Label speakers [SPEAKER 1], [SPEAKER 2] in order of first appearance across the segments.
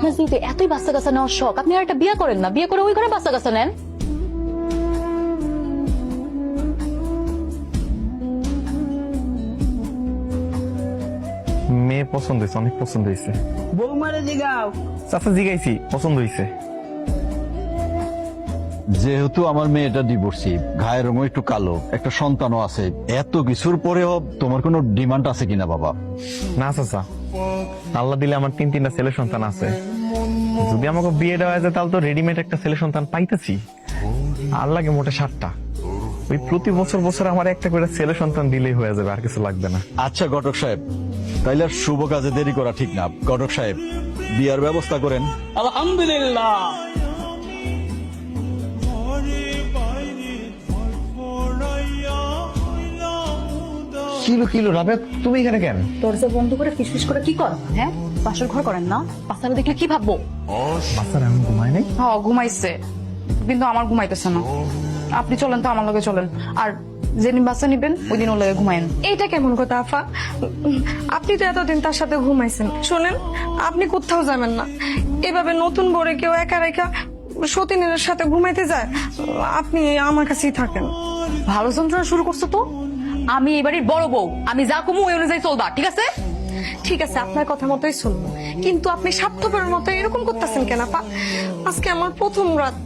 [SPEAKER 1] আপনার যদি এতই বাচ্চা কাচ্চা নেওয়ার শখ, আপনি আর একটা বিয়ে করেন না, বিয়ে করে ওই ঘরে বাচ্চা কাচ্চা নেন।
[SPEAKER 2] মেয়ে পছন্দ হয়েছে, অনেক পছন্দ হয়েছে।
[SPEAKER 3] বৌমারে জিগাও।
[SPEAKER 2] চাচা জিগাইছি, পছন্দ হয়েছে।
[SPEAKER 4] যেহেতু আমার মেয়েটা ডিভোর্সি, গায়ের রঙও একটু কালো, একটা সন্তানও আছে, এত কিছুর পরেও তোমার কোনো ডিমান্ড আছে কিনা বাবা?
[SPEAKER 2] না চাচা, আল্লাহ দিলে আমার তিনটা ছেলে সন্তান আছে। যদি আমাকে বিয়ে দেওয়া যায় তাহলে তো রেডিমেড একটা ছেলে সন্তান পাইতেছি। আর লাগে মোটে 7টা। ওই প্রতি বছর বছর আমার একটা করে ছেলে সন্তান দিলেই হয়ে যাবে, আর কিছু লাগবে না।
[SPEAKER 4] আচ্ছা ঘটক সাহেব, তাইলে আর শুভ কাজে দেরি করা ঠিক না। ঘটক সাহেব, বিয়ার ব্যবস্থা করেন।
[SPEAKER 3] আলহামদুলিল্লাহ।
[SPEAKER 2] কিলো রাবেয়া, তুমি এখানে কেন?
[SPEAKER 1] দরজা বন্ধ করে ফিসফিস করে কি করেন? হ্যাঁ, বাসর ঘর করেন না? বাচ্চারা দেখলে কি ভাববো?
[SPEAKER 2] বাচ্চারা এখন ঘুমায় নাই?
[SPEAKER 5] হ্যাঁ ঘুমাইছে, কিন্তু আমার ঘুমাইতেছে না। আপনি চলেন তো, আমার লগে চলেন। আর যেদিন বাচ্চা নিবেন ওই দিন ওর লগে ঘুমায়েন।
[SPEAKER 6] এইটা কেমন কথা আফা? আপনি তো এতদিন তার সাথে ঘুমাইছেন। শোনেন, আপনি কোথাও যাবেন না। এভাবে নতুন বরে কেউ একা রেখা সতীনের সাথে ঘুমাইতে যায়? আপনি আমার কাছেই থাকেন।
[SPEAKER 1] ভালো যন্ত্রণা শুরু করছো তো। আমি এই বাড়ির বড় বউ, আমি যা কমু ওই অনুযায়ী চলবা, ঠিক আছে?
[SPEAKER 6] ঠিক আছে, আপনার কথা মতোই শুনবো, কিন্তু আপনি স্বার্থপরের মতো এরকম করতেছেন কেন আপা? আজকে আমার প্রথম রাত,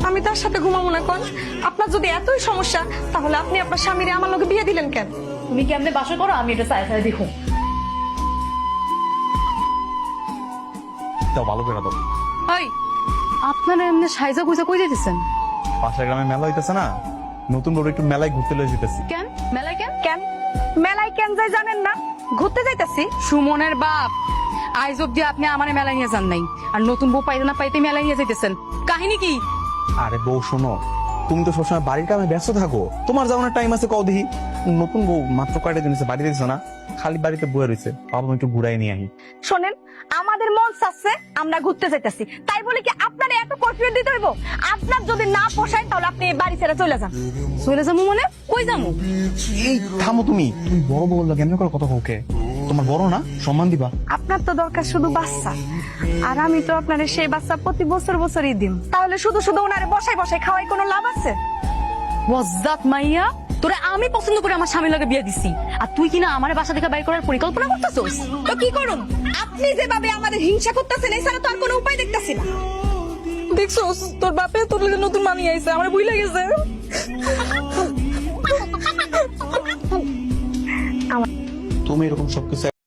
[SPEAKER 6] আমি তার সাথে ঘুমাবো না কোন? আপনার যদি এতই সমস্যা, তাহলে আপনি আপনার স্বামীরে আমার লোকে বিয়ে দিলেন কেন?
[SPEAKER 1] তুমি কেমনে বাসর করো আমি এটা চাই চাই দেখুন।
[SPEAKER 2] তাও ভালো করে দাও।
[SPEAKER 1] হাই, আপনারা এমনি সাইজা গুইজা কই যেতেছেন?
[SPEAKER 2] পাশের গ্রামে মেলা হইতেছে না, নতুন বড় একটু মেলায় ঘুরতে লয়ে যেতেছি।
[SPEAKER 1] কেন মেলায় কেন?
[SPEAKER 6] কেন মেলায় কেন যাই জানেন না? ঘুরতে যাইতাছি।
[SPEAKER 5] সুমনের বাপ, আজ অব্দি আপনি আমার মেলায় নিয়ে যান নাই, আর নতুন বউ পাইতে না পাইতে মেলায় নিয়ে যাইতেছেন। কাহিনী কি?
[SPEAKER 2] আরে বউ শোনো, তুমি তো সবসময় বাড়ির কামে ব্যস্ত থাকো, তোমার যাওয়ার টাইম আছে কও দেখি। নতুন বউ মাত্র কয়টা দিন আছে বাড়িতে দিছো না, খালি বাড়িতে বয়ে রয়েছে, ভাবলাম একটু ঘুরাই নিয়ে আহি।
[SPEAKER 6] শোনেন, আমাদের মন চাচ্ছে আমরা ঘুরতে যাইতাছি, তাই বলে কি আপনার এত কনফিডেন্ট দিতে হইব? আপনার যদি না পোষায় তাহলে আপনি এই বাড়ি ছেড়ে চলে যান।
[SPEAKER 1] চলে যাবো মানে? কই যাবো?
[SPEAKER 2] এই থামো তুমি বড় বউ বললো কেমন করে কথা কওকে? তোমার বড় না, সম্মান দিবা।
[SPEAKER 6] আপনার তো দরকার শুধু বাচ্চা, আর আমি তো আপনার সেই বাচ্চা প্রতি বছর বছরই দিম। তাহলে শুধু শুধু ওনারে বসাই বসাই খাওয়াই কোনো লাভ আছে?
[SPEAKER 1] ওয়াজ্জাত মাইয়া, তোরে আমি পছন্দ করে আমার স্বামীর লগে বিয়ে দিছি, আর তুই কিনা আমার বাসা থেকে বাইর করার পরিকল্পনা করতেছস?
[SPEAKER 6] তো কি করুন? আপনি যেভাবে আমাদের হিংসা করতেছেন, এছাড়া তো আর কোনো উপায় দেখতেছি না।
[SPEAKER 5] দেখছোস, তোর বাপে তোর লগে নতুন মানিয়ে আইছে, আমার ভুলে গেছে।
[SPEAKER 2] তুমি এরকম সবকিছু